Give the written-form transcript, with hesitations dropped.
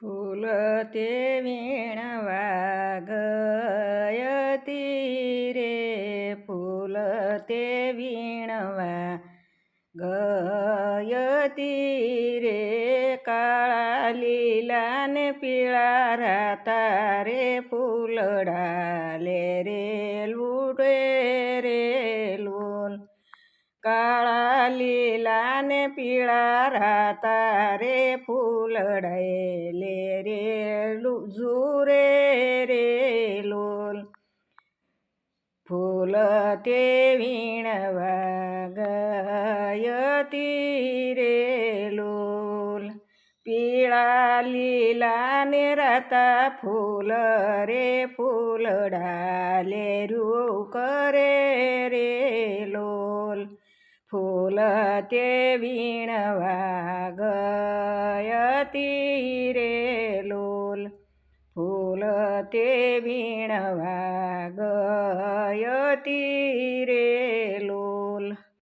ફૂલ તે વીણવા ગયતી રે, ફૂલ તે વીણવા ગયતી રે, કાળા લીલા ને પીળા રાતા રે, ફૂલડા લે રે લૂડે રે લોલ. કાળા લીલા ને પીળા રાતા રે, ફૂલડાએ લે રે ઝૂરે રે લોલ. ફૂલ તે વીણવા ગયતી રે લોલ. પીળા લીલા ને રાતા ફૂલ રે, ફૂલડા લેરું કરે રે લોલ. ફૂલ તે વીણવા ગયતી રે લોલ. ફૂલ તે વીણવા ગયતી રે